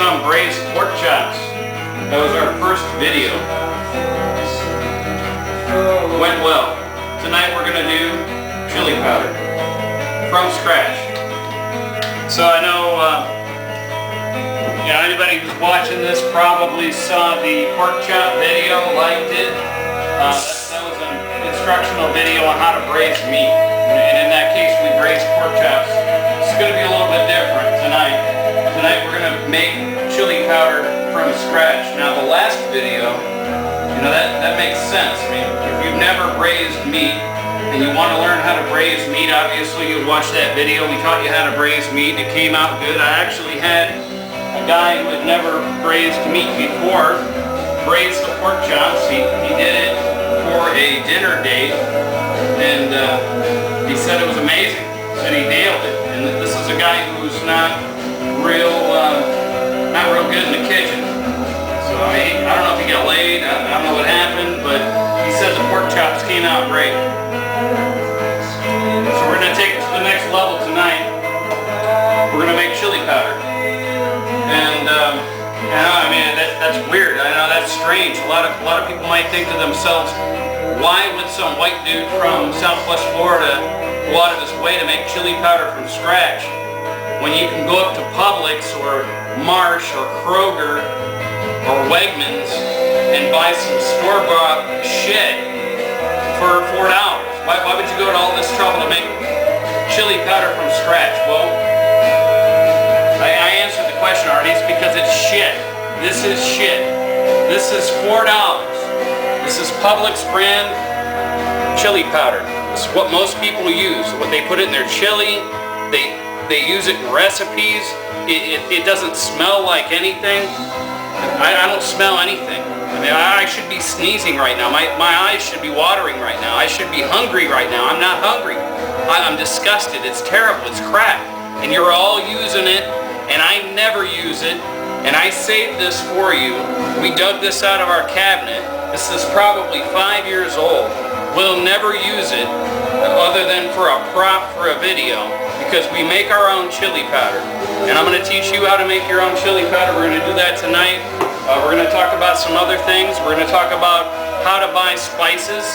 some braised pork chops. That was our first video. Went well. Tonight we're gonna do chili powder from scratch. So I know, anybody who's watching this probably saw the pork chop video, liked it. That was an instructional video on how to braise meat. And in that case, we braised pork chops. It's going to be a little bit different tonight. Tonight we're going to make chili powder from scratch. Now the last video, that makes sense. I mean, if you've never braised meat and you want to learn how to braise meat, obviously you'll watch that video. We taught you how to braise meat. It came out good. I actually had a guy who had never braised meat before braise the pork chops. He did it for a dinner date, and he said it was amazing. He said he nailed it. And this is a guy who's not real good in the kitchen. So I don't know if he got laid. I don't know what happened, but he said the pork chops came out great. So we're going to take it to the next level tonight. We're going to make chili powder. And that's weird. I know that's strange. A lot of people might think to themselves, why would some white dude from Southwest Florida go out of his way to make chili powder from scratch when you can go up to Publix or Marsh or Kroger or Wegmans and buy some store-bought shit for $4? Why would you go to all this trouble to make chili powder from scratch? Well, I answered the question already. It's because it's shit. This is shit. This is $4. This is Publix brand chili powder. This is what most people use. What they put in their chili. They use it in recipes. It doesn't smell like anything. I don't smell anything. I mean, I should be sneezing right now. My eyes should be watering right now. I should be hungry right now. I'm not hungry. I'm disgusted. It's terrible. It's crap. And you're all using it, and I never use it. And I saved this for you. We dug this out of our cabinet. This is probably 5 years old. We'll never use it other than for a prop for a video, because we make our own chili powder. And I'm going to teach you how to make your own chili powder. We're going to do that tonight. We're going to talk about some other things. We're going to talk about how to buy spices.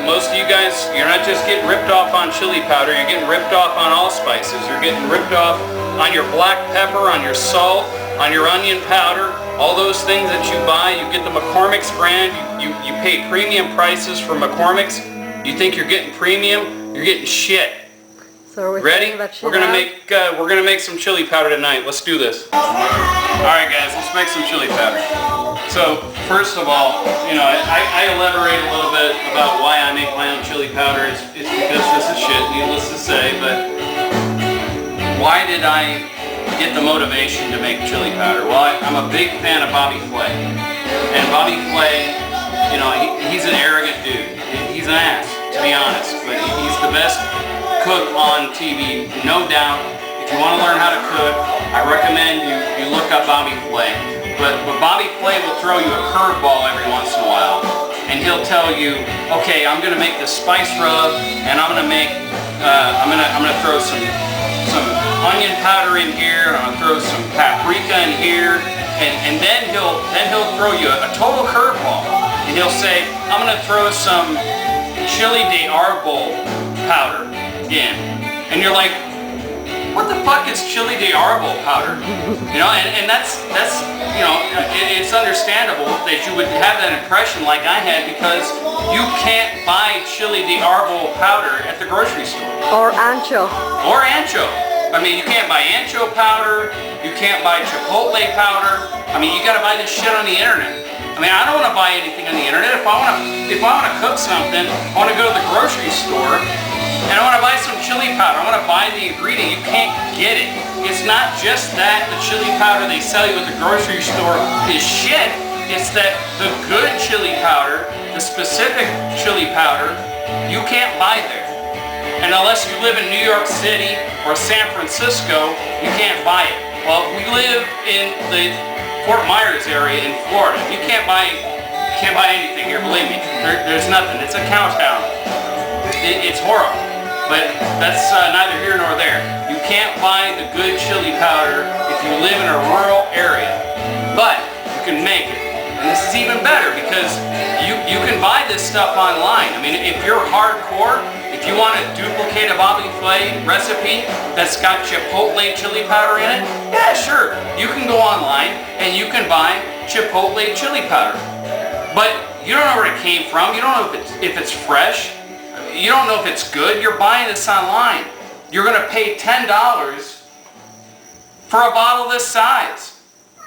Most of you guys, you're not just getting ripped off on chili powder, you're getting ripped off on all spices. You're getting ripped off on your black pepper, on your salt, on your onion powder, all those things that you buy. You get the McCormick's brand. You pay premium prices for McCormick's. You think you're getting premium? You're getting shit. So are we ready? We're gonna make some chili powder tonight. Let's do this. All right, guys, let's make some chili powder. So first of all, I elaborate a little bit about why I make my own chili powder. It's because this is shit, needless to say. But why did I get the motivation to make chili powder? Well, I'm a big fan of Bobby Flay. And Bobby Flay, he's an arrogant dude. He's an ass, to be honest. But he's the best cook on TV, no doubt. If you want to learn how to cook, I recommend you look up Bobby Flay. But Bobby Flay will throw you a curveball every once in a while. And he'll tell you, okay, I'm going to make this spice rub, and I'm going to make, I'm going to throw some onion powder in here, and I'm gonna throw some paprika in here, and then he'll throw you a total curveball, and he'll say, I'm gonna throw some chili de arbol powder in, and you're like, what the fuck is chili de arbol powder? And that's it's understandable that you would have that impression like I had, because you can't buy chili de arbol powder at the grocery store. Or ancho. Or ancho. I mean, you can't buy ancho powder, you can't buy chipotle powder. I mean, you gotta buy this shit on the internet. I mean, I don't wanna buy anything on the internet. If I wanna cook something, I wanna go to the grocery store and I wanna buy some chili powder. I wanna buy the ingredient. You can't get it. It's not just that the chili powder they sell you at the grocery store is shit. It's that the good chili powder, the specific chili powder, you can't buy there. And unless you live in New York City or San Francisco, you can't buy it. Well, we live in the Fort Myers area in Florida. You can't buy anything here, believe me. There's nothing. It's a cow town. It's horrible. But that's neither here nor there. You can't buy the good chili powder if you live in a rural area, but you can make it. And this is even better because you can buy this stuff online. I mean, if you're hardcore, if you want to duplicate a Bobby Flay recipe that's got chipotle chili powder in it, yeah, sure. You can go online and you can buy chipotle chili powder. But you don't know where it came from. You don't know if it's fresh. You don't know if it's good. You're buying this online. You're going to pay $10 for a bottle this size.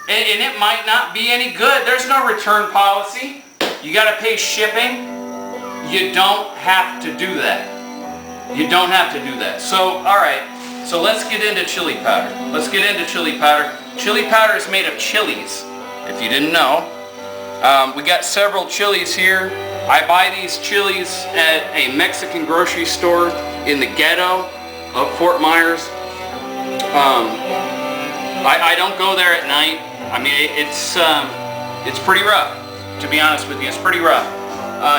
And it might not be any good. There's no return policy. You got to pay shipping. You don't have to do that. You don't have to do that. So, alright. So let's get into chili powder. Let's get into chili powder. Chili powder is made of chilies, if you didn't know. We got several chilies here. I buy these chilies at a Mexican grocery store in the ghetto of Fort Myers. I don't go there at night. I mean, it's pretty rough, to be honest with you. It's pretty rough.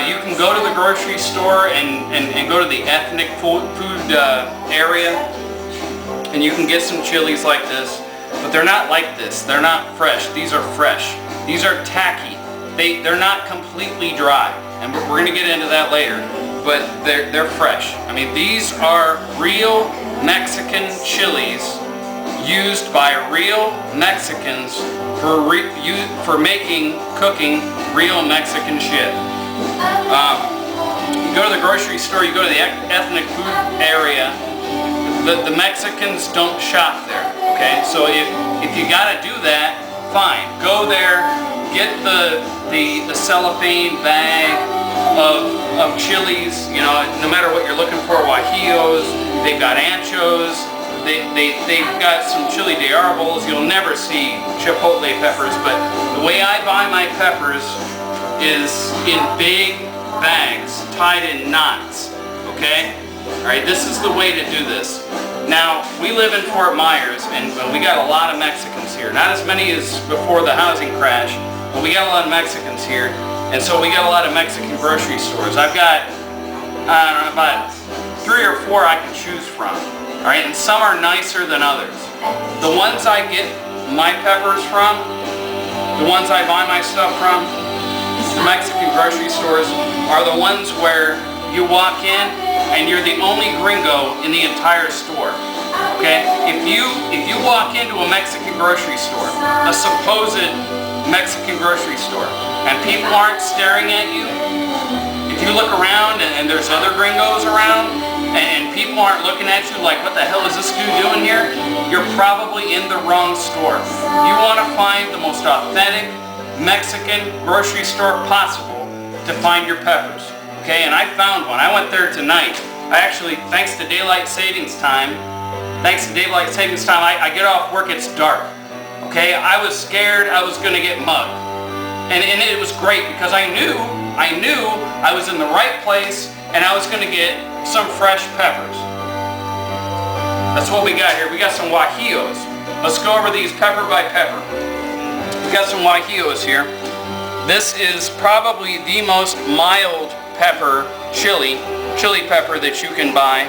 You can go to the grocery store and go to the ethnic food area, and you can get some chilies like this, but they're not like this. They're not fresh. These are fresh. These are tacky. They're not completely dry, and we're going to get into that later, but they're fresh. I mean, these are real Mexican chilies used by real Mexicans for cooking real Mexican shit. You go to the grocery store, you go to the ethnic food area, the Mexicans don't shop there, okay? So if you gotta do that, fine. Go there, get the cellophane bag of chilies, you know, no matter what you're looking for, guajillos, they've got anchos, they've got some chili de arbol. You'll never see chipotle peppers, but the way I buy my peppers is in big bags, tied in knots, okay? All right, this is the way to do this. Now, we live in Fort Myers, and we got a lot of Mexicans here. Not as many as before the housing crash, but we got a lot of Mexicans here, and so we got a lot of Mexican grocery stores. I've got, I don't know, about 3 or 4 I can choose from. All right, and some are nicer than others. The ones I get my peppers from, the ones I buy my stuff from, the Mexican grocery stores, are the ones where you walk in and you're the only gringo in the entire store. Okay? If you walk into a Mexican grocery store, a supposed Mexican grocery store, and people aren't staring at you, if you look around and there's other gringos around, and people aren't looking at you like, what the hell is this dude doing here? You're probably in the wrong store. You want to find the most authentic Mexican grocery store possible to find your peppers. Okay, and I found one. I went there tonight. I actually, thanks to daylight savings time, I get off work, it's dark. Okay, I was scared I was going to get mugged. And it was great because I knew I was in the right place and I was going to get some fresh peppers. That's what we got here. We got some guajillos. Let's go over these pepper by pepper. We got some guajillos here. This is probably the most mild pepper chili pepper that you can buy.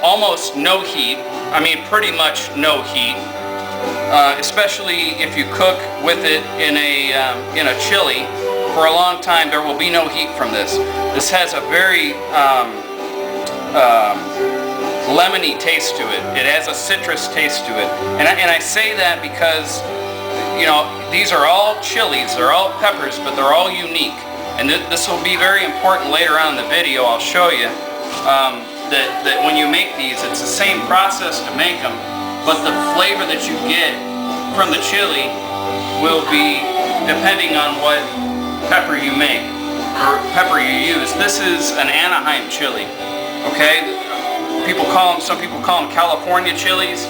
Almost no heat. I mean, pretty much no heat. Especially if you cook with it in a chili for a long time, there will be no heat from this. This has a very lemony taste to it. It has a citrus taste to it. And I say that because, you know, these are all chilies, they're all peppers, but they're all unique. And this will be very important later on in the video. I'll show you that when you make these, it's the same process to make them, but the flavor that you get from the chili will be depending on what pepper you make or pepper you use. This is an Anaheim chili, okay? Some people call them California chilies.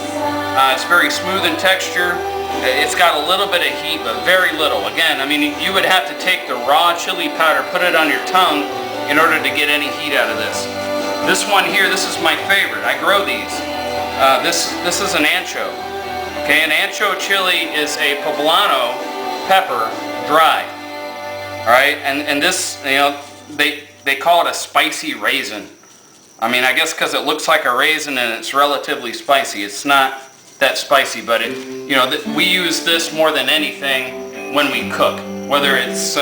It's very smooth in texture. It's got a little bit of heat, but very little. Again, I mean, you would have to take the raw chili powder, put it on your tongue in order to get any heat out of this. This one here, this is my favorite. I grow these. This is an ancho. Okay, an ancho chili is a poblano pepper, dry. All right, and this, you know, they call it a spicy raisin. I mean, I guess because it looks like a raisin and it's relatively spicy. It's not that spicy, but it, you know, we use this more than anything when we cook. Whether it's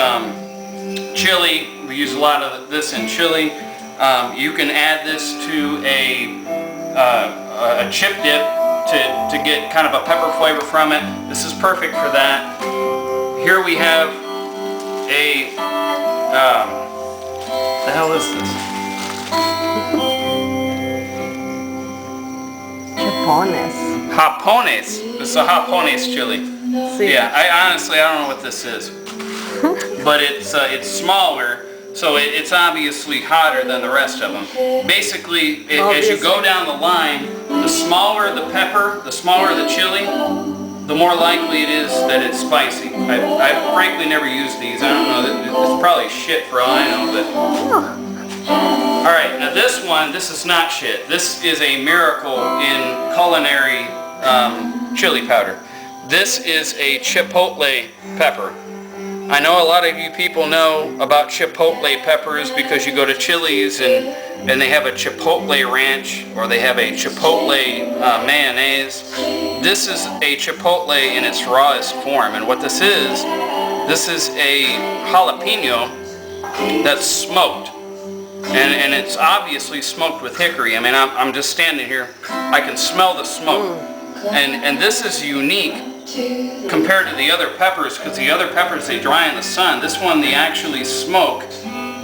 chili, we use a lot of this in chili. You can add this to a chip dip to get kind of a pepper flavor from it. This is perfect for that. Here we have a, the hell is this? Japones. Japones. This is a Japones chili. See. Yeah, I honestly don't know what this is, but it's smaller, so it's obviously hotter than the rest of them. Basically, as you go down the line, the smaller the pepper, the smaller the chili, the more likely it is that it's spicy. I've frankly never used these. I don't know. It's probably shit for all I know, but. Alright, now this one, this is not shit. This is a miracle in culinary chili powder. This is a chipotle pepper. I know a lot of you people know about chipotle peppers because you go to Chili's and they have a chipotle ranch or they have a chipotle mayonnaise. This is a chipotle in its rawest form, and what this is a jalapeno that's smoked. And it's obviously smoked with hickory. I mean, I'm just standing here. I can smell the smoke. And this is unique compared to the other peppers, because the other peppers, they dry in the sun. This one, they actually smoke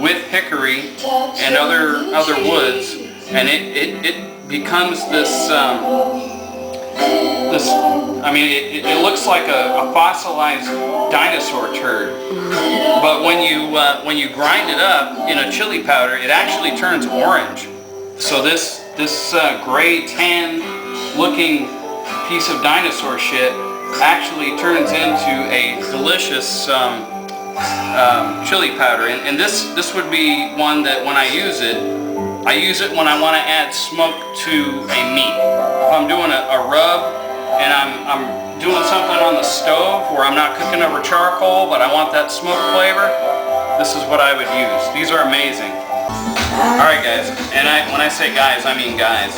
with hickory and other woods. And it becomes this, I mean, it looks like a fossilized dinosaur turd. But when you grind it up in a chili powder, it actually turns orange. So this gray tan looking piece of dinosaur shit actually turns into a delicious chili powder. And this would be one that when I use it when I want to add smoke to a meat. If I'm doing a rub and I'm doing something on the stove where I'm not cooking over charcoal, but I want that smoke flavor, this is what I would use. These are amazing. Alright guys, and when I say guys, I mean guys.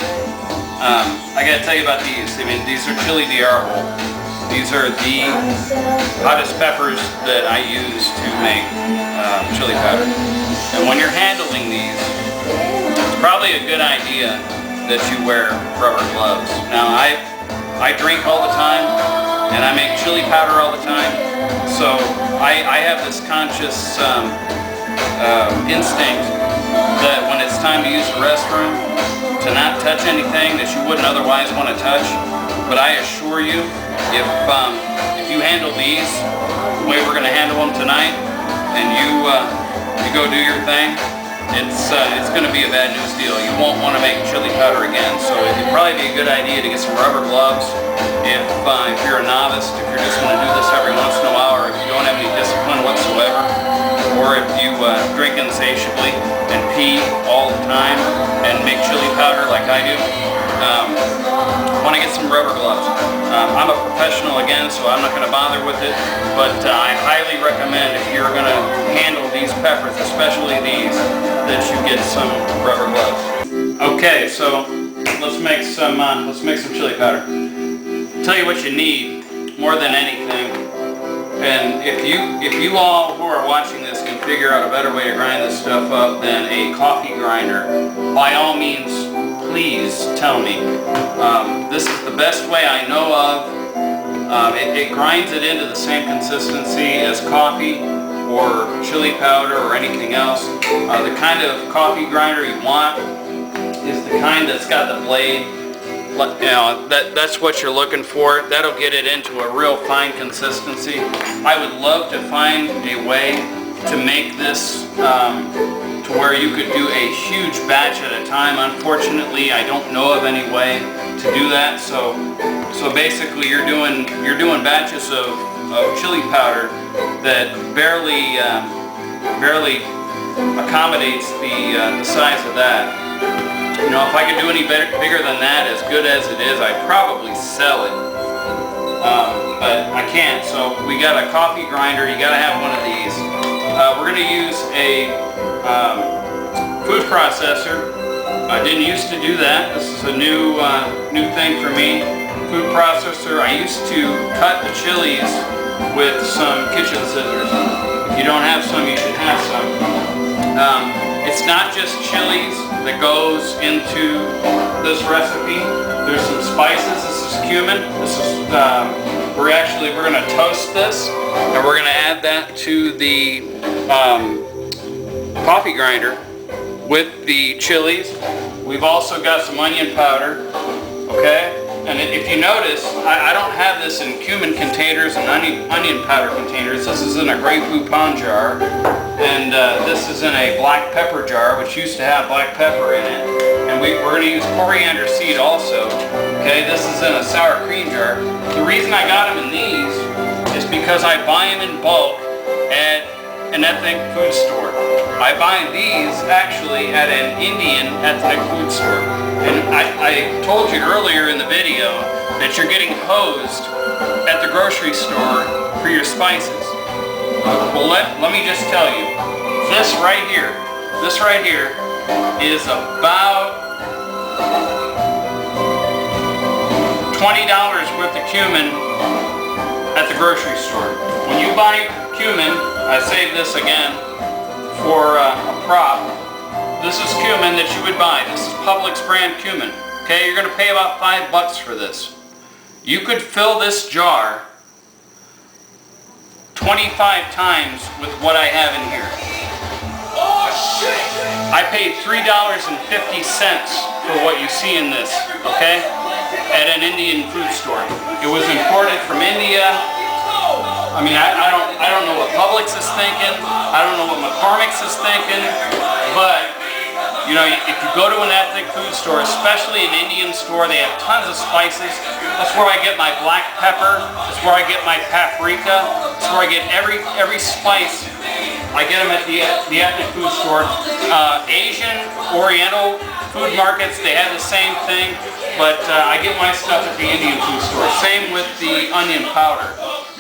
I gotta tell you about these. I mean, these are chili de árbol. These are the hottest peppers that I use to make chili powder. And when you're handling these, it's probably a good idea that you wear rubber gloves. Now, I drink all the time, and I make chili powder all the time, so I have this conscious instinct that when it's time to use the restroom, to not touch anything that you wouldn't otherwise want to touch. But I assure you, if you handle these the way we're going to handle them tonight, and you go do your thing, it's going to be a bad news deal. You won't want to make chili powder again. So it'd probably be a good idea to get some rubber gloves if you're a novice, if you're just going to do this every once in a while, or if you don't have any discipline whatsoever, or if you drink insatiably and pee all the time and make chili powder like I do. Want to get some rubber gloves. I'm a professional again, so I'm not going to bother with it, but I highly recommend if you're going to handle these peppers, especially these, that you get some rubber gloves. Okay, so let's make some chili powder. Tell you what you need more than anything, and if you all who are watching this can figure out a better way to grind this stuff up than a coffee grinder, by all means, please tell me. This is the best way I know of. It grinds it into the same consistency as coffee or chili powder or anything else. The kind of coffee grinder you want is the kind that's got the blade. You know, that's what you're looking for. That'll get it into a real fine consistency. I would love to find a way to make this to where you could do a huge batch at a time. Unfortunately, I don't know of any way to do that. So basically, you're doing batches of chili powder that barely accommodates the size of that. You know, if I could do any bigger than that, as good as it is, I'd probably sell it. But I can't, so we got a coffee grinder. You gotta have one of these. We're gonna use a food processor I didn't used to do that. This is a new thing for me. Food processor. I used to cut the chilies with some kitchen scissors. If you don't have some, you should have some. It's not just chilies that goes into this recipe. There's some spices. This is cumin. This is we're gonna toast this, and we're gonna add that to the coffee grinder with the chilies. We've also got some onion powder, okay? And if you notice, I don't have this in cumin containers and onion powder containers. This is in a Grey Poupon jar, and this is in a black pepper jar, which used to have black pepper in it. And we're going to use coriander seed also, okay? This is in a sour cream jar. The reason I got them in these is because I buy them in bulk at an ethnic food store. I buy these actually at an Indian ethnic food store. And I told you earlier in the video that you're getting hosed at the grocery store for your spices. Well, let me just tell you, this right here is about $20 worth of cumin at the grocery store. When you buy cumin, I saved this again for a prop. This is cumin that you would buy. This is Publix brand cumin. Okay, you're going to pay about $5 for this. You could fill this jar 25 times with what I have in here. I paid $3.50 for what you see in this, okay, at an Indian food store. It was imported from India. I mean, I don't know what Publix is thinking. I don't know what McCormick's is thinking, but you know, if you go to an ethnic food store, especially an Indian store, they have tons of spices. That's where I get my black pepper. That's where I get my paprika. That's where I get every spice. I get them at the ethnic food store. Asian, Oriental food markets, they have the same thing, but I get my stuff at the Indian food store. Same with the onion powder.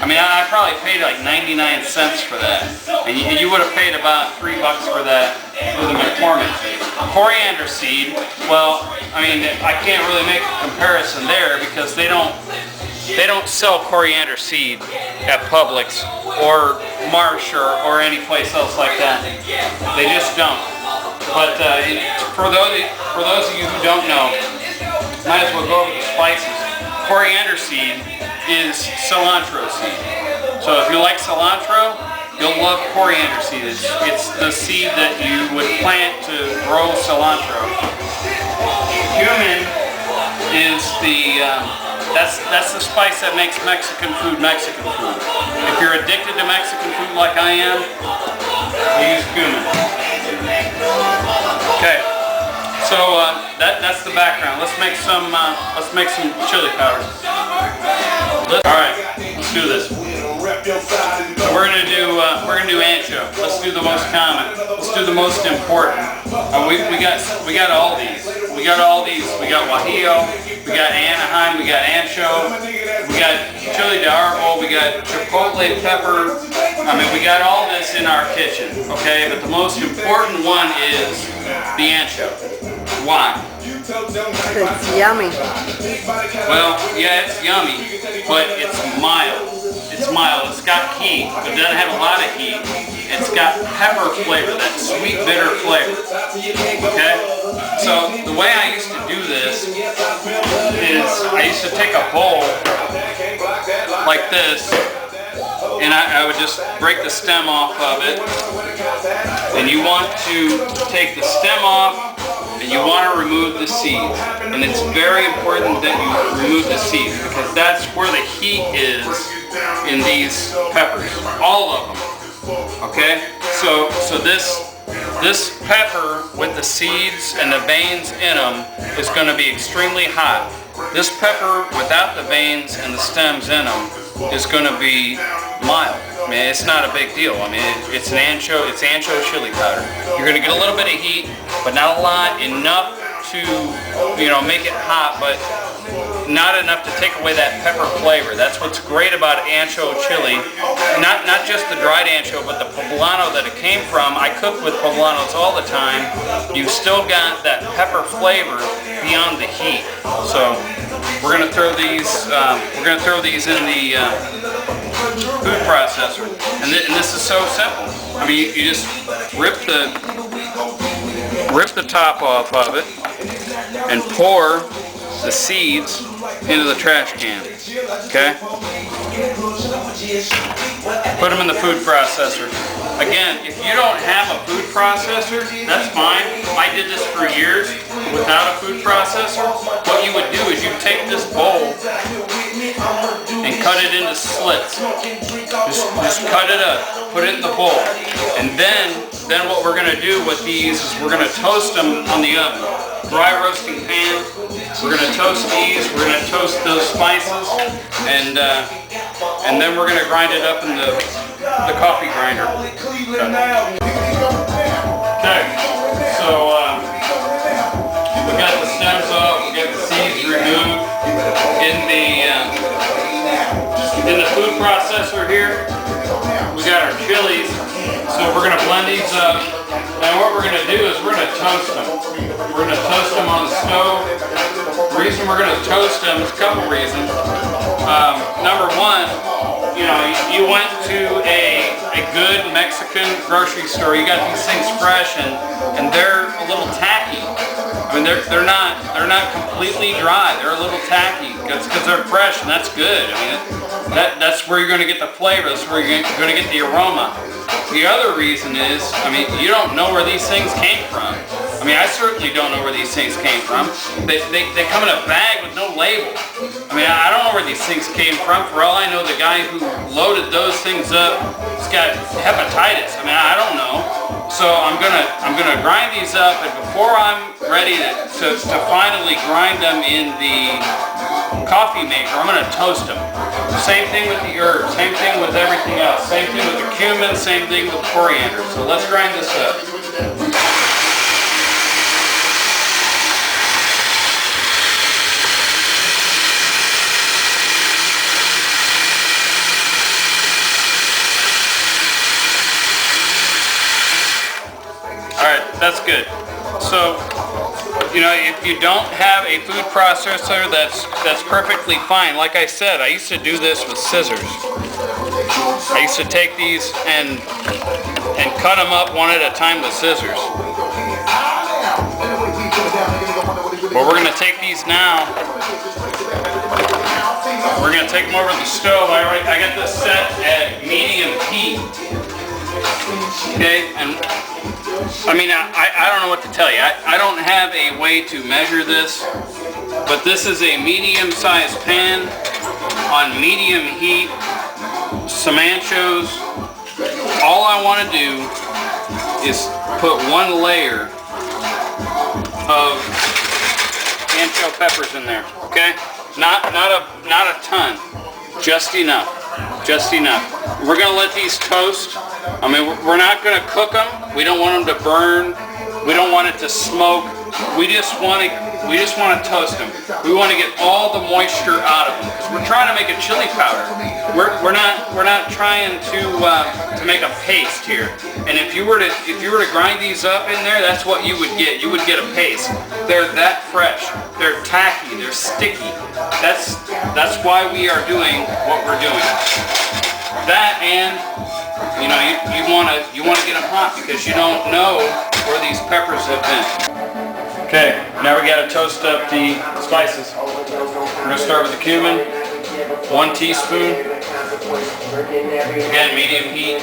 I mean, I probably paid like 99 cents for that, and you would have paid about $3 for that for the McCormick. Coriander seed, well, I mean, I can't really make a comparison there because they don't sell coriander seed at Publix or Marsh or any place else like that. They just don't. But for those of you who don't know, might as well go over the spices. Coriander seed is cilantro seed. So if you like cilantro, you'll love coriander seed. It's the seed that you would plant to grow cilantro. Cumin is that's the spice that makes Mexican food Mexican food. If you're addicted to Mexican food like I am, use cumin. Okay, so that's the background. Let's make some chili powder. All right, let's do this. So we're gonna do ancho. Let's do the most common. Let's do the most important. We got all these. We got Guajillo. We got Anaheim. We got ancho. We got chili de árbol. We got chipotle pepper. I mean, we got all this in our kitchen. Okay, but the most important one is the ancho. Why? It's yummy. Well, yeah, it's yummy, but it's mild. It's mild. It's got heat, but it doesn't have a lot of heat. It's got pepper flavor, that sweet, bitter flavor. Okay? So the way I used to do this is I used to take a bowl like this, and I would just break the stem off of it. And you want to take the stem off, and you want to remove the seeds. And it's very important that you remove the seeds because that's where the heat is in these peppers, all of them. Okay, so this pepper with the seeds and the veins in them is going to be extremely hot. This pepper without the veins and the stems in them is going to be mild. I mean, it's not a big deal. I mean, it's ancho chili powder. You're going to get a little bit of heat, but not a lot, enough to, you know, make it hot, but not enough to take away that pepper flavor. That's what's great about ancho chili, not just the dried ancho, but the poblano that it came from. I cook with poblanos all the time. You've still got that pepper flavor beyond the heat. So we're gonna throw these. In the food processor, and this is so simple. I mean, you just rip the top off of it and pour the seeds into the trash can. Okay? Put them in the food processor. Again, if you don't have a food processor, that's fine. I did this for years without a food processor. What you would do is you take this bowl and cut it into slits. Just cut it up, put it in the bowl. And then what we're gonna do with these is we're gonna toast them on the oven. Dry roasting pan. We're gonna toast these, we're gonna toast those spices, and then we're gonna grind it up in the coffee grinder. Okay, so we got the stems off, we got the seeds removed. In the food processor here, we got our chilies, so we're gonna blend these up. Now what we're gonna do is we're gonna toast them. We're gonna toast them on the stove. The reason we're gonna toast them is a couple reasons. Number one, you know, you went to a good Mexican grocery store. You got these things fresh, and they're a little tacky. I mean, they're not completely dry. They're a little tacky. That's because they're fresh, and that's good. I mean, that's where you're going to get the flavor. That's where you're going to get the aroma. The other reason is, I mean, you don't know where these things came from. I mean, I certainly don't know where these things came from. They come in a bag with no label. I mean, I don't know where these things came from. For all I know, the guy who loaded those things up has got hepatitis. I mean, I don't know. So I'm gonna grind these up, and before I'm ready to finally grind them in the coffee maker, I'm gonna toast them. Same thing with the herbs, same thing with everything else, same thing with the cumin, same thing with coriander. So let's grind this up. Alright, that's good. So, you know, if you don't have a food processor, that's perfectly fine. Like I said, I used to do this with scissors. I used to take these and cut them up one at a time with scissors. But we're going to take these now. We're going to take them over to the stove. I got this set at medium heat. Okay, and I mean, I don't know what to tell you. I don't have a way to measure this, but this is a medium-sized pan on medium heat, some anchos. All I want to do is put one layer of ancho peppers in there, okay? Not a ton, just enough. We're gonna let these toast. I mean, we're not gonna cook them. We don't want them to burn. We don't want it to smoke. We just want to toast them. We want to get all the moisture out of them because we're trying to make a chili powder. We're not trying to make a paste here. And if you were to grind these up in there, that's what you would get. You would get a paste. They're that fresh. They're tacky. They're sticky. That's why we are doing what we're doing. That, and you know, you want to get them hot because you don't know where these peppers have been. Okay, now we got to toast up the spices. We're going to start with the cumin, 1 teaspoon. Again, medium heat.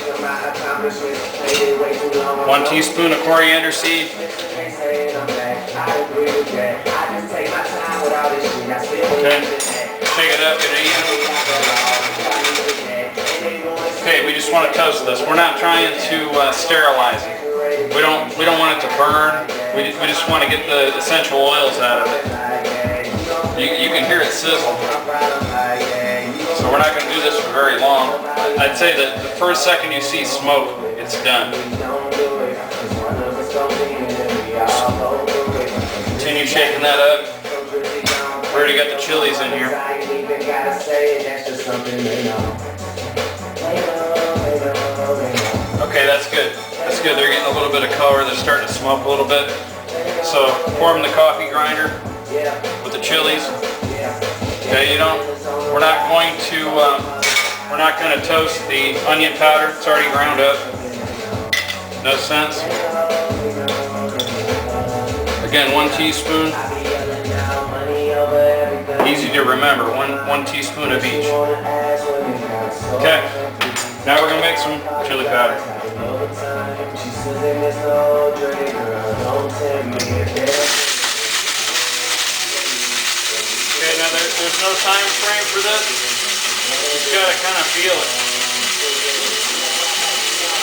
1 teaspoon of coriander seed. Okay, shake it up, get it even. Okay, we just want to toast this. We're not trying to sterilize it. We don't want it to burn. We just want to get the essential oils out of it. You can hear it sizzle. So we're not going to do this for very long. I'd say that the first second you see smoke, it's done. Continue shaking that up. We already got the chilies in here. even gotta say it, that's just something they know. Okay, that's good. That's good. They're getting a little bit of color. They're starting to smoke a little bit. So pour them in the coffee grinder with the chilies. Okay, we're not going to toast the onion powder. It's already ground up. No sense. Again, 1 teaspoon. Easy to remember. One teaspoon of each. Okay. Now we're gonna make some chili powder. Okay, now there's no time frame for this. You just gotta kind of feel it.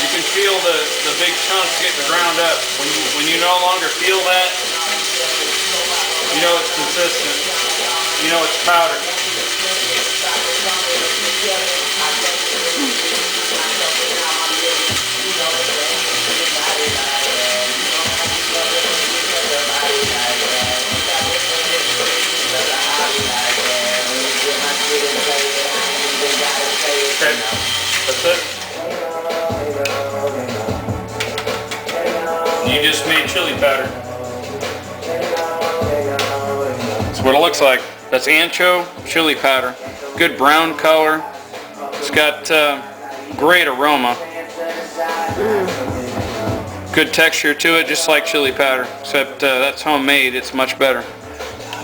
You can feel the big chunks getting ground up. When you no longer feel that, you know it's consistent. You know it's powder. Okay, that's it. You just made chili powder. That's what it looks like. That's ancho chili powder. Good brown color. It's got great aroma. Good texture to it, just like chili powder, except that's homemade. It's much better.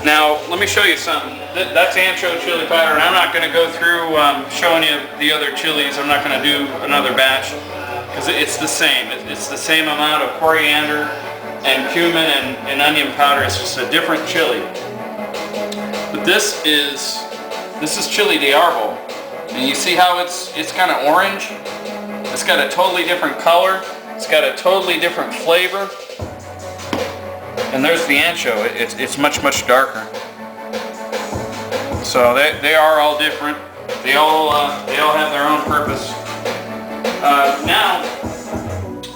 Now, let me show you something. That's ancho chili powder, and I'm not going to go through showing you the other chilies. I'm not going to do another batch because it's the same. It's the same amount of coriander and cumin and onion powder. It's just a different chili. But this is chili de árbol, and you see how it's kind of orange. It's got a totally different color. It's got a totally different flavor. And there's the ancho. It's much darker. So they are all different. They all have their own purpose. Now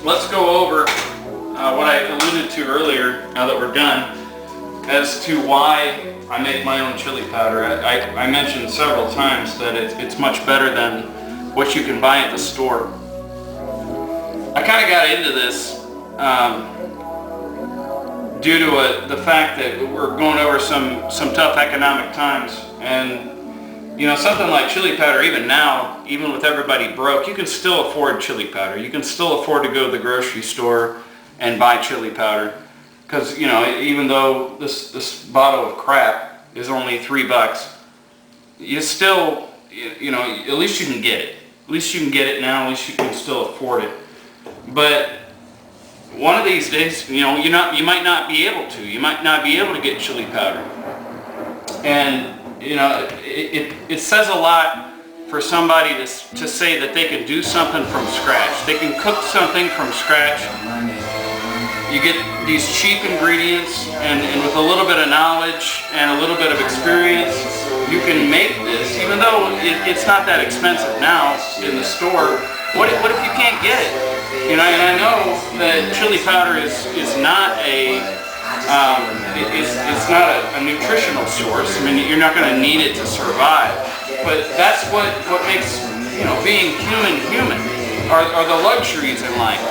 let's go over what I alluded to earlier. Now that we're done, as to why I make my own chili powder. I mentioned several times that it's much better than what you can buy at the store. I kind of got into this due to the fact that we're going over some tough economic times, and something like chili powder, even now, even with everybody broke, you can still afford chili powder. You can still afford to go to the grocery store and buy chili powder, because even though this bottle of crap is only $3, you still at least you can get it. At least you can get it now. At least you can still afford it. But one of these days, you might not be able to. You might not be able to get chili powder. And it says a lot for somebody to say that they can do something from scratch. They can cook something from scratch. You get these cheap ingredients, and with a little bit of knowledge and a little bit of experience, you can make this, even though it's not that expensive now in the store. What if you can't get it? And I know that chili powder is not it's not a nutritional source. I mean, you're not going to need it to survive. But that's what makes being human are the luxuries in life.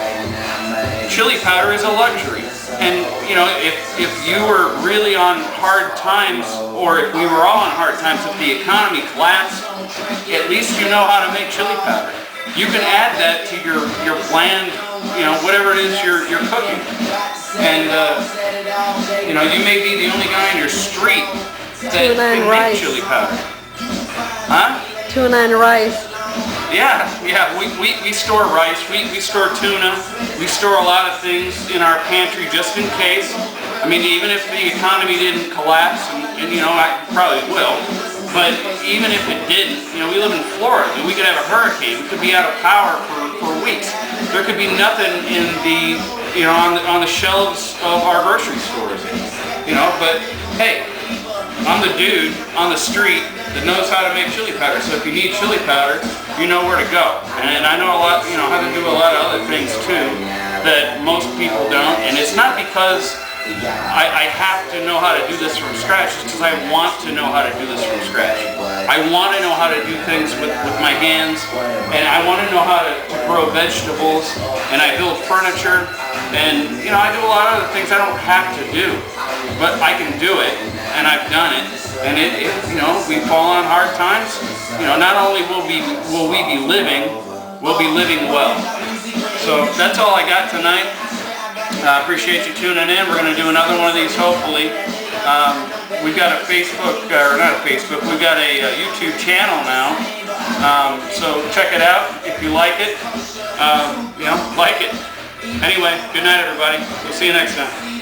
Chili powder is a luxury. And if you were really on hard times, or if we were all on hard times, if the economy collapsed, at least you know how to make chili powder. You can add that to your bland, whatever it is you're cooking. And you may be the only guy in your street that can make chili powder. Huh? Tuna and rice. Yeah. We store rice. We store tuna. We store a lot of things in our pantry just in case. I mean, even if the economy didn't collapse, and I probably will. But even if it didn't, we live in Florida. We could have a hurricane. We could be out of power for weeks. There could be nothing in the on the shelves of our grocery stores. But hey, I'm the dude on the street that knows how to make chili powder. So if you need chili powder, you know where to go. And I know a lot, how to do a lot of other things too that most people don't. And it's not because I have to know how to do this from scratch. It's because I want to know how to do this from scratch. I want to know how to do things with my hands, and I want to know how to grow vegetables, and I build furniture, and you know, I do a lot of the things I don't have to do, but I can do it, and I've done it, and it you know, we fall on hard times. You know, not only will we be living, we'll be living well. So that's all I got tonight. Appreciate you tuning in. We're going to do another one of these hopefully. We've got a Facebook, or not a Facebook, we've got a YouTube channel now. So check it out if you like it. You know, like it. Anyway, good night everybody. We'll see you next time.